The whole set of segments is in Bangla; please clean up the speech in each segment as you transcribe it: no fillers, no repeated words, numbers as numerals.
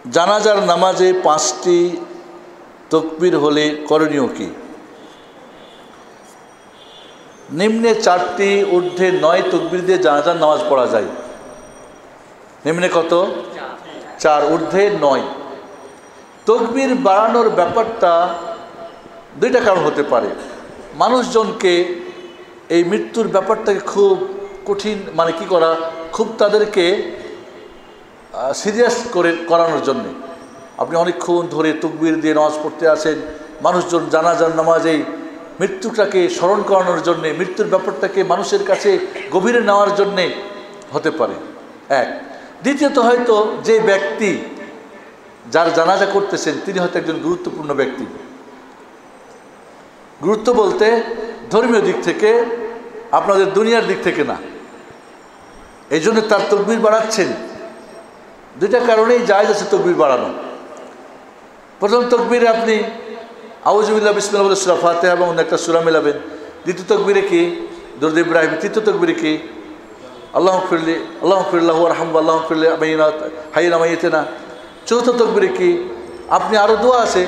জানাজার নামাজে 5টি তকবীর হলে করণীয় কি? নিম্নে 4টি, ঊর্ধ্বে 9 তকবীর দিয়ে জানাজার নামাজ পড়া যায়। নিম্নে কত? 4, ঊর্ধ্বে 9। তকবীর বাড়ানোর ব্যাপারটা দুইটা কারণ হতে পারে। মানুষজনকে এই মৃত্যুর ব্যাপারটাকে খুব কঠিন, মানে কি করা, খুব তাদেরকে সিরিয়াস করে করানোর জন্যে আপনি অনেকক্ষণ ধরে তকবীর দিয়ে নামাজ পড়তে আসেন। মানুষজন জানাজার নামাজেই মৃত্যুটাকে স্মরণ করানোর জন্যে, মৃত্যুর ব্যাপারটাকে মানুষের কাছে গভীরে নেওয়ার জন্যে হতে পারে এক। দ্বিতীয়ত হয়তো যে ব্যক্তি যার জানাজা করতেছেন তিনি হয়তো একজন গুরুত্বপূর্ণ ব্যক্তি। গুরুত্ব বলতে ধর্মীয় দিক থেকে, আপনাদের দুনিয়ার দিক থেকে না। এই জন্য তার তকবীর বাড়াচ্ছেন। দুইটা কারণেই জায়েজ আছে তকবীর বাড়ানো। প্রথম তকবীরে আপনি আউযুবিল্লাহ বিসমিল্লাহ বলে সূরা ফাতিহা এবং একটা সূরা মেলাবেন। দ্বিতীয় তকবীরে কি? দুরূদ ইব্রাহিম। তৃতীয় তকবীরে কি? আল্লাহুম্মা ফিরলি, আল্লাহুম্মা ফিরলাহু ওয়ারহামহু, আল্লাহুম্মা ফিরলি হাইয়িনা মাইয়িতিনা। চতুর্থ তকবীরে কি? আপনি আরও দোয়া আছে,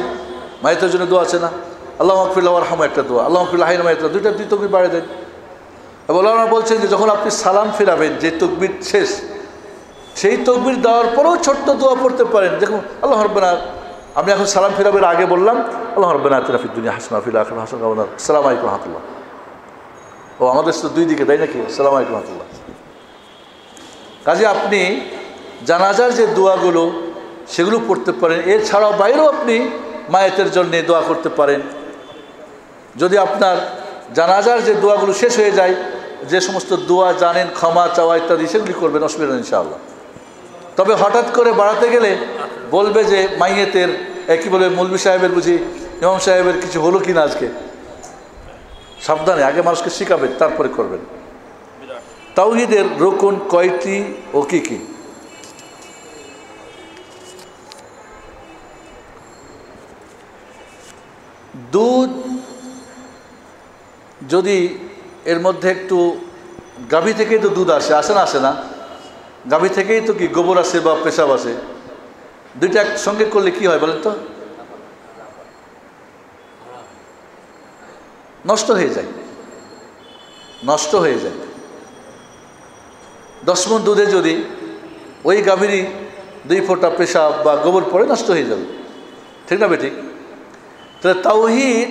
মাইয়েতের জন্য দোয়া আছে না? আল্লাহুম্মা ফিরলাহু ওয়ারহামহু একটা দোয়া, আল্লাহুম্মা ফিরলি হাইয়িনা মাইয়িতিনা, দুই তকবীর বাড়িয়ে দেন। এবং ওলামারা বলছেন যে যখন আপনি সালাম ফেরাবেন, যে তকবীর শেষ, সেই তকবীর দেওয়ার পরেও ছোট্ট দোয়া পড়তে পারেন। দেখুন, আল্লাহ রাব্বানা, আমি এখন সালাম ফেরাবের আগে বললাম আল্লাহ রাব্বানা আতিনা ফিদ দুনিয়া হাসানাহ ওয়া ফিল আখিরাতি হাসানাহ ওয়া কিনা আযাবান্নার। আসসালামু আলাইকুম ওয়া রাহমাতুল্লাহ। ও আমাদের তো দুই দিকে, তাই নাকি? আসসালামু আলাইকুম ওয়া রাহমাতুল্লাহ। কাজে আপনি জানাজার যে দোয়াগুলো সেগুলো পড়তে পারেন। এছাড়াও বাইরেও আপনি মায়েতের জন্য দোয়া করতে পারেন। যদি আপনার জানাজার যে দোয়াগুলো শেষ হয়ে যায়, যে সমস্ত দোয়া জানেন, ক্ষমা চাওয়া ইত্যাদি, সেগুলি করবেন, অসুবিধা নেই ইনশাআল্লাহ। তবে হঠাৎ করে বাড়াতে গেলে বলবে যে মাইয়েতের কী বলবে, মৌলভী সাহেবের বুঝি, ইমাম সাহেবের কিছু হলো কি না আজকে। সাবধানে, আগে মানুষকে শিখাবেন, তারপরে করবেন। তাওহীদের রুকন কয়টি ও কি কি? দুধ যদি এর মধ্যে একটু, গাভী থেকেই তো দুধ আসে, আসে না? আসে না? গাভী থেকেই তো কি গোবর আসে বা পেশাব আসে। দুইটা একসঙ্গে করলে কি হয় বলেন তো? নষ্ট হয়ে যায়, নষ্ট হয়ে যায়। 10 মণ দুধে যদি ওই গাভীরই 2 ফোঁটা পেশাব বা গোবর পড়ে, নষ্ট হয়ে যাবে। ঠিক না বেঠিক? তাহলে তাওহীদ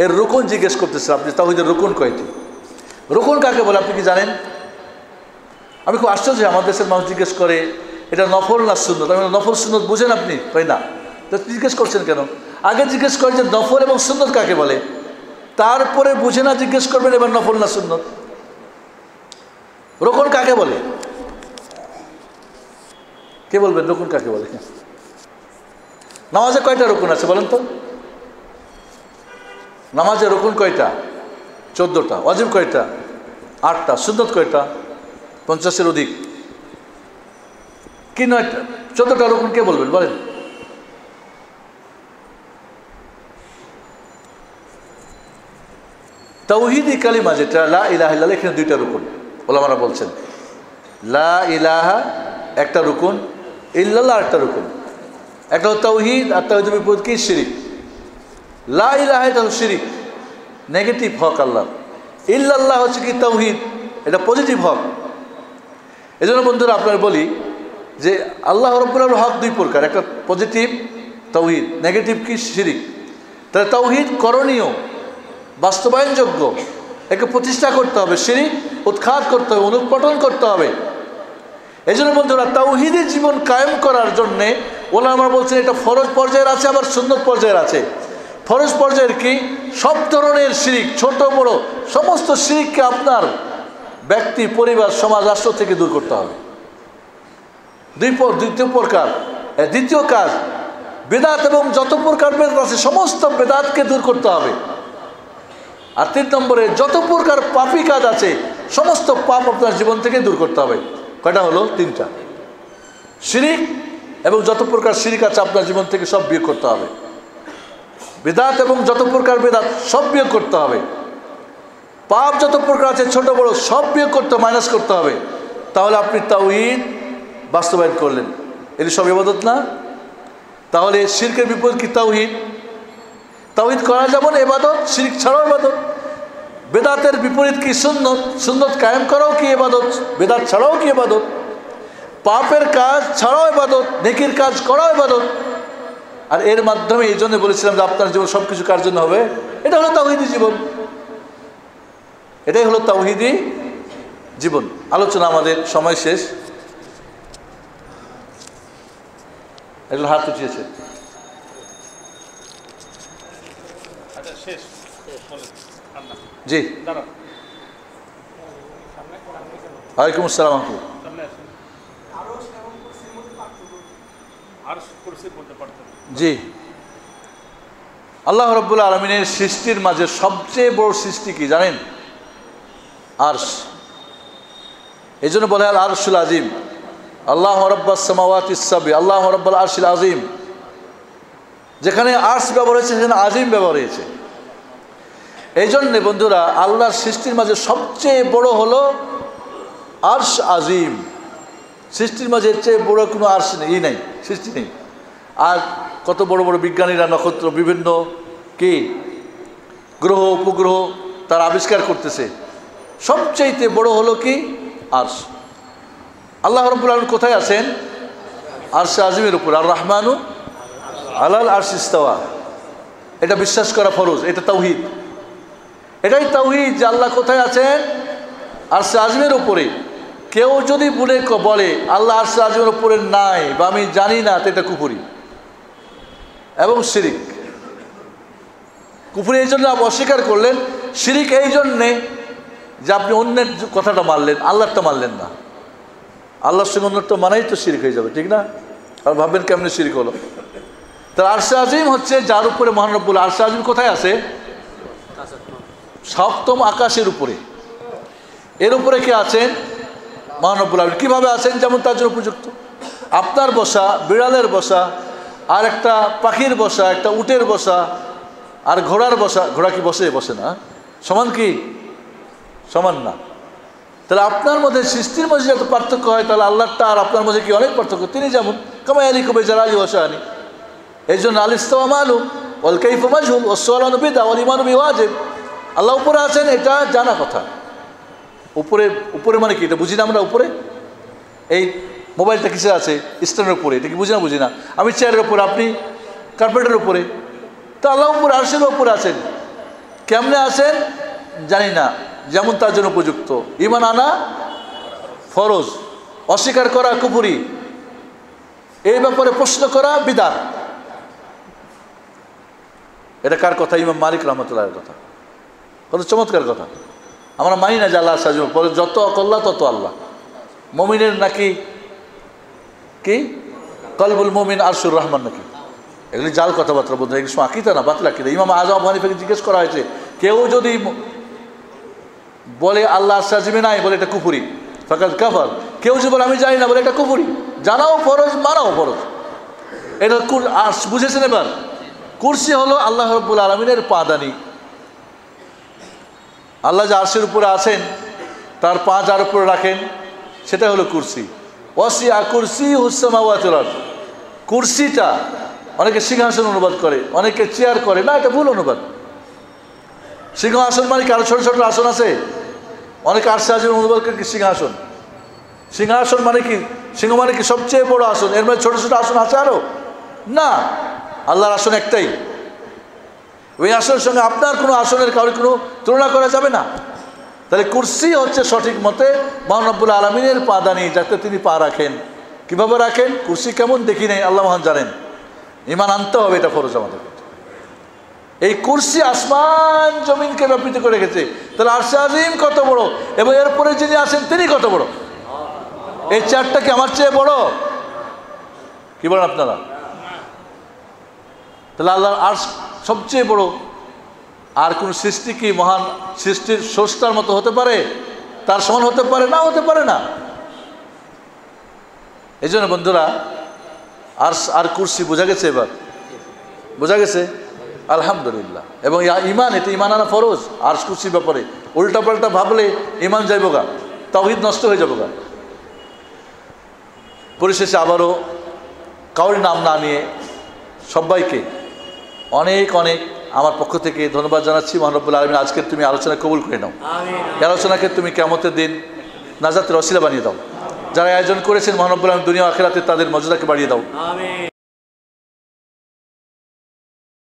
এর রুকন জিজ্ঞেস করতেছে আপনি, তাওহীদের রুকন কয়টি? রুকন কাকে বলে আপনি কি জানেন? আমি খুব আশ্চর্য, আমার দেশের মানুষ জিজ্ঞেস করে এটা নফল না সুন্নত। আমি নফল সুন্নত বুঝেন আপনি? তাই না, তো জিজ্ঞেস করছেন কেন? আগে জিজ্ঞেস করেন যে নফল এবং সুন্নত কাকে বলে, তারপরে বুঝে না জিজ্ঞেস করবেন এবার নফল না সুন্নত। রুকন কাকে বলে? কে বলবেন রুকন কাকে বলে? নামাজে কয়টা রুকন আছে বলেন তো? নামাজে রুকন কয়টা? 14টা। ওয়াজিব কয়টা? 8টা। সুন্নত কয়টা? 50-এর অধিক। কি 9টা? 14টা রুকন কে বলবেন বলেন? তাওহীদি কালিমা যেটা লা ইলাহা ইল্লাল্লাহ, এখানে 2টা রুকন ওলামারা বলছেন। লা ইলাহা একটা রুকন, ইল্লাল্লাহ একটা রুকন। একটা হলো তাওহীদ, আর তাওহীদের বিপরীত কি? শিরিক। লা ইলাহা এটা হলো শিরিক, নেগেটিভ হক আল্লাহ। ইল্লাল্লাহ হচ্ছে কি? তাওহীদ, এটা পজিটিভ হক। এই জন্য বন্ধুরা আপনার বলি যে আল্লাহ রাব্বুল আলামিনের হক 2 প্রকার, একটা পজিটিভ তাওহীদ, নেগেটিভ কি? শিরিক। তাহলে তাওহীদ করণীয়, বাস্তবায়নযোগ্য, একে প্রতিষ্ঠা করতে হবে, শিরিক উৎখাত করতে হবে, অনুৎপাটন করতে হবে। এই জন্য বন্ধুরা তাওহীদি জীবন কায়েম করার জন্যে ওলামা বলছেন এটা ফরজ পর্যায়ের আছে, আবার সুন্নত পর্যায়ের আছে। ফরজ পর্যায়ের কি? সব ধরনের শিরিক, ছোট বড় সমস্ত শিরিককে আপনার ব্যক্তি, পরিবার, সমাজ, রাষ্ট্র থেকে দূর করতে হবে। দ্বিতীয় প্রকার, দ্বিতীয় কাজ, বেদাত এবং যত প্রকার বেদাত আছে সমস্ত বেদাতকে দূর করতে হবে। আর 3 নম্বরে যত প্রকার পাপী কাজ আছে সমস্ত পাপ আপনার জীবন থেকে দূর করতে হবে। কয়টা হলো? 3টা। শিরিক এবং যত প্রকার শিরিক আছে আপনার জীবন থেকে সব বিয়োগ করতে হবে। বেদাত এবং যত প্রকার বেদাত সব বিয়োগ করতে হবে। পাপ যত প্রকার আছে ছোট বড় সব বিয়োগ করতে, মাইনাস করতে হবে। তাহলে আপনি তাওহীদ বাস্তবায়ন করলেন। এটি সব ইবাদত না? তাহলে শিরকের বিপরীত কি? তাওহীদ। তাওহীদ করা যেমন ইবাদত, শিরক ছাড়াও ইবাদত। বেদাতের বিপরীত কি? সুন্নত। সুন্নত কায়েম করাও কি ইবাদত, বেদাত ছাড়াও কি ইবাদত। পাপের কাজ ছাড়াও ইবাদত, নেকির কাজ করাও ইবাদত। আর এর মাধ্যমে এই জন্য বলেছিলাম যে আপনার জীবন সব কিছু কার জন্য হবে? এটা হলো তাওহীদি জীবন, এটাই হলো তাওহীদি জীবন। আলোচনা আমাদের সময় শেষ। একজন হাত উঠিয়েছে। জি, ওয়ালাইকুম আসসালাম। জি, আল্লাহ রাব্বুল আলামিনের সৃষ্টির মাঝে সবচেয়ে বড় সৃষ্টি কি জানেন? আরশ। এই জন্য বলে আল আরশুল আজিম। আল্লাহ রাব্বাস সামাওয়াতিস সাব'i, আল্লাহ রাব্বুল আরশিল আজিম। যেখানে আরশ ব্যবহার হয়েছে সেখানে আজিম ব্যবহার হয়েছে। এই জন্যে বন্ধুরা আল্লাহর সৃষ্টির মাঝে সবচেয়ে বড় হলো আরশ আজিম। সৃষ্টির মাঝে এর চেয়ে বড় কোনো আরশ নেই, নাই, সৃষ্টি নেই। আর কত বড় বড় বিজ্ঞানীরা নক্ষত্র, বিভিন্ন কি গ্রহ উপগ্রহ তারা আবিষ্কার করতেছে। সবচেয়ে বড় হলো কি? আরশ। আল্লাহ রাব্বুল আলামিন কোথায় আছেন? আরশে আজিমের উপর। আর রহমানু আলাল আরশি ইস্তাওয়া। এটা বিশ্বাস করা ফরজ, এটা তাওহীদ। এটাই তাওহীদ যে আল্লাহ কোথায় আছেন? আরশে আজিমের উপরে। কেউ যদি বলে আল্লাহ আরশে আজিমের উপরে নাই বা আমি জানি না, তো এটা কুফরি এবং শিরিক। কুফরি এই জন্য আপনি অস্বীকার করলেন, শিরিক এই জন্যে যে আপনি অন্যের কথাটা মানলেন, আল্লাহরটা মানলেন না। আল্লাহর সঙ্গে অন্যটা মানাই তো শিরিক হয়ে যাবে, ঠিক না? আর ভাববেন কেমনে শিরিক হলো। তার আরশে আজিম হচ্ছে যার উপরে মহান রব্বুল। আরশে আজিম কোথায় আছে? সপ্তম আকাশের উপরে। এর উপরে কে আছেন? মহান রব্বুল আলামিন। কীভাবে আছেন? যেমন তার জন্য উপযুক্ত। আপনার বসা, বিড়ালের বসা, আর একটা পাখির বসা, একটা উটের বসা, আর ঘোড়ার বসা। ঘোড়া কি বসে? বসে না। সমান কি? সমান না। তাহলে আপনার মধ্যে সৃষ্টির মধ্যে যত পার্থক্য হয়, তাহলে আল্লাহটা আর আপনার মধ্যে কি অনেক পার্থক্য। তিনি যেমন কামা ইয়ালিকু বিজালালি ওয়া শানি। এই জন্য আল ইস্তিওয়া মালুম ওয়াল কাইফু মাজহুল ওয়াস সুআলু বিদআ ওয়াল ঈমানু বিওয়াজিব। আল্লাহ উপরে আছেন, এটা জানা কথা। উপরে, উপরে মানে কি? এটা বুঝি না আমরা। উপরে এই মোবাইলটা কিসে আছে? স্ট্যান্ডের উপরে। এটা কি বুঝি না? বুঝি না। আমি চেয়ারের উপরে, আপনি কার্পেটের উপরে। তো আল্লাহ উপরে, আরশের উপরে আছেন। কেমনে আছেন জানি না, যেমন তার জন্য উপযুক্ত। ঈমান আনা ফরজ, অস্বীকার করা কুফরি, এই ব্যাপারে প্রশ্ন করা বিদআত। এটা কার কথা? ইমাম মালিক রাহমাতুল্লাহর কথা। কত চমৎকার কথা। আমরা মানি না যে আল্লাহ সাজু, পরে যত অকল্লা তত আল্লাহ। মমিনের নাকি কি কলবুল মমিন আরশুর রহমান নাকি? এগুলি জাল কথাবার্তা বলতে, এগুলি আকিদা না, বাতিল আকিদা। ইমাম আযম আবু হানিফাকে জিজ্ঞেস করা হয়েছে, কেউ যদি বলে আল্লাহ সাজিমে নাই, বলে এটা কুফরি, ফাকাদ কাফার। কেউ যদি বলে আমি জানি না, বলে এটা কুফরি। জানাও ফরজ, মানাও ফরজ। এটা আরশ বুঝেছেন এবার? কুরসি হলো আল্লাহ রাব্বুল আলামিনের পাদানি। আল্লাহ যে আরশের উপরে আছেন, তার পা যার উপরে রাখেন, সেটা হলো কুরসি। ওয়াসিআ কুরসিয়ুস সামাওয়াতি ওয়াল আরদ। কুরসিটা অনেকে সিংহাসন অনুবাদ করে, অনেকে চেয়ার করে, না, এটা ভুল অনুবাদ। সিংহাসন মানে কি আরো ছোট ছোট আসন আছে? অনেকে আরশে আজিম অনুবাদ করে কি সিংহাসন। সিংহাসন মানে কি? সিংহ মানে কি সবচেয়ে বড় আসন? এর মধ্যে ছোট ছোট আসন আছে আরো? না, আল্লাহর আসন একটাই। ওই আসনের সঙ্গে আপনার কোনো আসনের কারোর কোনো তুলনা করা যাবে না। তাহলে কুরসি হচ্ছে সঠিক মতে মহান রব্বুল আলামিনের পাদানি, যাতে তিনি পা রাখেন। কীভাবে রাখেন? কুরসি কেমন দেখি নেই, আল্লাহ মহান জানেন। ঈমান আনতে হবে, এটা ফরজ আমাদের। এই কুরসি আসমান জমিনকে ব্যাপৃত করে রেখেছে। তাহলে আরশে আজিম কত বড়, এবং এরপরে যিনি আছেন তিনি কত বড়। এই চেয়ারটা কি আমার চেয়ে বড়? কি বলেন আপনারা? তাহলে আল্লাহর আরশ সবচেয়ে বড়। আর কোন সৃষ্টি কি মহান সৃষ্টির স্রষ্টার মতো হতে পারে? তার সমান হতে পারে না, হতে পারে না। এই জন্য বন্ধুরা আরশ আর কুরসি বোঝা গেছে? এবার বোঝা গেছে? আলহামদুলিল্লাহ। এবং ঈমান, এটা ঈমান আনা ফরজ। আরশ কুরসির ব্যাপারে উল্টা পাল্টা ভাবলে ঈমান যাইব গা, তাওহীদ নষ্ট হয়ে যাবো গা। পরিশেষে আবারও কাউরি নাম না নিয়ে সবাইকে অনেক অনেক আমার পক্ষ থেকে ধন্যবাদ জানাচ্ছি। মহান রব্বুল আলামিন আজকের তুমি আলোচনা কবুল করে নাও। এই আলোচনাকে তুমি কিয়ামতের দিন নাজাতের ওসিলা বানিয়ে দাও। যারা আয়োজন করেছেন মহান রব্বুল আলামিন দুনিয়া ও আখিরাতে তাদের মর্যাদাকে বাড়িয়ে দাও।